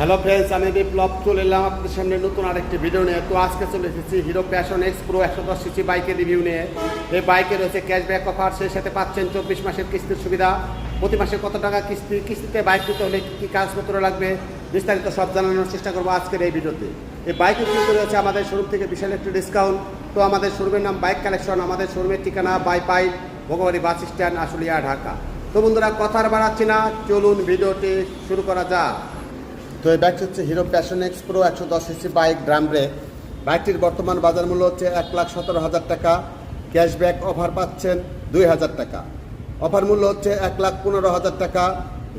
Hello friends, আমি বিপ্লব চলে এলাম আপনাদের সামনে নতুন আরেকটি ভিডিও নিয়ে। তো আজকে চলে এসেছি hero passion x pro 110 CC বাইকের রিভিউ নিয়ে। এই বাইকে রয়েছে ক্যাশব্যাক অফার, সেই সাথে পাচ্ছেন 24 মাসের কিস্তির সুবিধা। প্রতি মাসে কত টাকা কিস্তিতে বাইক নিতে হলে কী কাগজপত্র লাগবে বিস্তারিত সব জানানোর চেষ্টা করবো আজকের এই ভিডিওতে। এই বাইকের কিন্তু রয়েছে আমাদের শোরুম থেকে বিশাল একটি ডিসকাউন্ট। তো আমাদের শোরুমের নাম বাইক কালেকশন, আমাদের শোরুমের ঠিকানা বাইপাই ভোগবাড়ি বাস স্ট্যান্ড, আশুলিয়া, ঢাকা। তো বন্ধুরা, কথা আর বাড়াচ্ছি না, চলুন ভিডিওটি শুরু করা যাক। তো এই বাইকটি হচ্ছে hero passion x pro 110 CC bike, drum brake. বাইকটির বর্তমান বাজার মূল্য হচ্ছে 1,17,000 টাকা। ক্যাশব্যাক অফার পাচ্ছেন 2,000 টাকা। অফার মূল্য হচ্ছে 1,15,000 টাকা।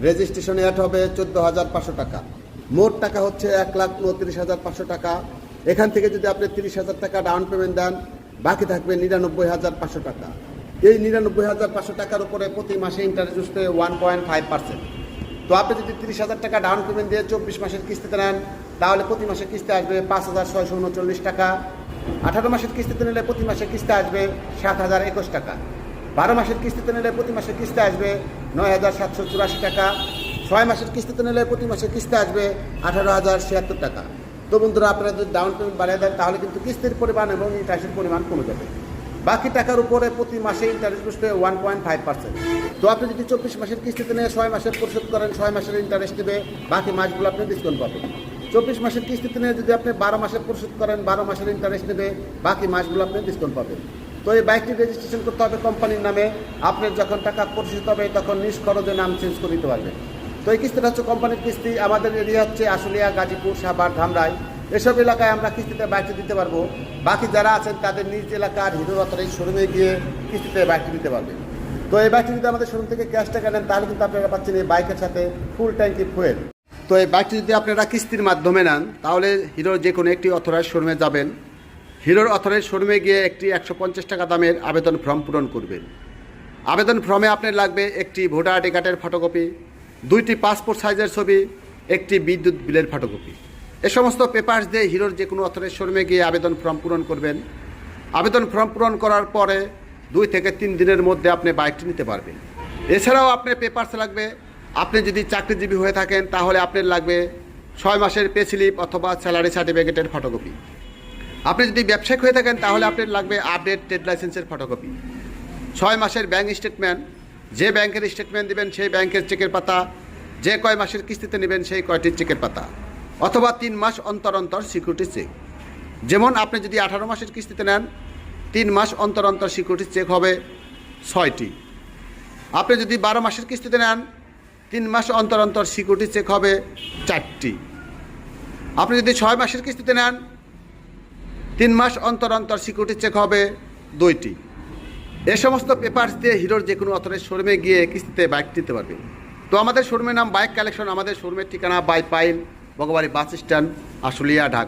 রেজিস্ট্রেশন অ্যাড হবে 14,500 টাকা। মোট টাকা হচ্ছে 1,29,500 টাকা। এখান থেকে যদি আপনি 30,000 টাকা ডাউন পেমেন্ট দেন, বাকি থাকবে 99,500 টাকা। এই 99,500 টাকার উপরে প্রতি মাসে ইন্টারেস্ট আসবে 1.5%। তো আপনি যদি 30,000 টাকা ডাউন পেমেন্ট দিয়ে 24 মাসের কিস্তিতে নেন, তাহলে প্রতি মাসে কিস্তি আসবে 5,639 টাকা। 18 মাসের কিস্তিতে নিলে প্রতি মাসে কিস্তি আসবে 7,021 টাকা। 12 মাসের কিস্তিতে নিলে প্রতি মাসে কিস্তি আসবে 9,784 টাকা। 6 মাসের কিস্তিতে নিলে প্রতি মাসে কিস্তি আসবে 18,076 টাকা। তো বন্ধুরা, আপনারা যদি ডাউন পেমেন্ট বাড়িয়ে দেন, তাহলে কিন্তু কিস্তির পরিমাণ এবং ইন্টারেস্টের পরিমাণ কমে যাবে। বাকি টাকার উপরে প্রতি মাসে ইন্টারেস্ট বসবে 1.5%। তো আপনি যদি 24 মাসের কিস্তিতে নিয়ে 6 মাসের পরিশোধ করেন, 6 মাসের ইন্টারেস্ট দেবে, বাকি মাসগুলো আপনি ডিসকাউন্ট পাবেন। 24 মাসের কিস্তিতে নিয়ে যদি আপনি 12 মাসের পরিশোধ করেন, 12 মাসের ইন্টারেস্ট নেবে, বাকি মাসগুলো আপনি ডিসকাউন্ট পাবেন। তো এই বাইকটি রেজিস্ট্রেশন করতে হবে কোম্পানির নামে। আপনার যখন টাকা পরিশোধ হবে, তখন নিজ খরচে নাম চেঞ্জ করে দিতে পারবেন। তো এই কিস্তিটা হচ্ছে কোম্পানির কিস্তি। আমাদের এরিয়া হচ্ছে আশুলিয়া, গাজীপুর, সাভার, ধামরাই। এসব এলাকায় আমরা কিস্তিতে বাইকটি দিতে পারবো। বাকি যারা আছেন তাদের নিজ এলাকার হিরো অথরাইজড শোরুমে গিয়ে কিস্তিতে বাইকটি দিতে পারবেন। তো এই বাইকটি যদি আমাদের শোরুম থেকে ক্যাশ টাকা নেন, তাহলে কিন্তু আপনারা পাচ্ছেন এই বাইকের সাথে ফুল ট্যাঙ্কি ফুয়েল। তো এই বাইকটি যদি আপনারা কিস্তির মাধ্যমে নেন, তাহলে হিরোর যে কোনো একটি অথরাইজড শোরুমে যাবেন। হিরোর অথরাইজড শোরুমে গিয়ে একটি 150 টাকা দামের আবেদন ফর্ম পূরণ করবেন। আবেদন ফর্মে আপনার লাগবে একটি ভোটার আইডি কার্ডের ফটোকপি, 2টি পাসপোর্ট সাইজের ছবি, একটি বিদ্যুৎ বিলের ফটোকপি। এ সমস্ত পেপারস দিয়ে হিরোর যে কোনো অথরাইজড শোরুমে গিয়ে আবেদন ফর্ম পূরণ করবেন। আবেদন ফর্ম পূরণ করার পরে 2 থেকে 3 দিনের মধ্যে আপনি বাইকটি নিতে পারবেন। এছাড়াও আপনার পেপারস লাগবে। আপনি যদি চাকরিজীবী হয়ে থাকেন, তাহলে আপনার লাগবে 6 মাসের পে স্লিপ অথবা স্যালারি সার্টিফিকেটের ফটোকপি। আপনি যদি ব্যবসায়িক হয়ে থাকেন, তাহলে আপনার লাগবে আপডেট ট্রেড লাইসেন্সের ফটোকপি। 6 মাসের ব্যাংক স্টেটমেন্ট, যে ব্যাংকের স্টেটমেন্ট দেবেন সেই ব্যাংকের চেকের পাতা, যে কয় মাসের কিস্তিতে নেবেন সেই কয়টির চেকের পাতা, অথবা 3 মাস অন্তর অন্তর সিকিউরিটি চেক। যেমন আপনি যদি 18 মাসের কিস্তিতে নেন, 3 মাস অন্তর অন্তর সিকিউরিটি চেক হবে 6টি। আপনি যদি 12 মাসের কিস্তিতে নেন, 3 মাস অন্তর অন্তর সিকিউরিটি চেক হবে 4টি। আপনি যদি 6 মাসের কিস্তিতে নেন, 3 মাস অন্তর অন্তর সিকিউরিটি চেক হবে 2টি। এ সমস্ত পেপারস দিয়ে হিরোর যে কোনো অথরাইজড শোরুমে গিয়ে কিস্তিতে বাইক নিতে পারবেন। তো আমাদের শোরুমের নাম বাইক কালেকশন, আমাদের শোরুমের ঠিকানা বাইপাইল ভোগবাড়ি বাস স্ট্যান্ড, আশুলিয়া, ঢাকা।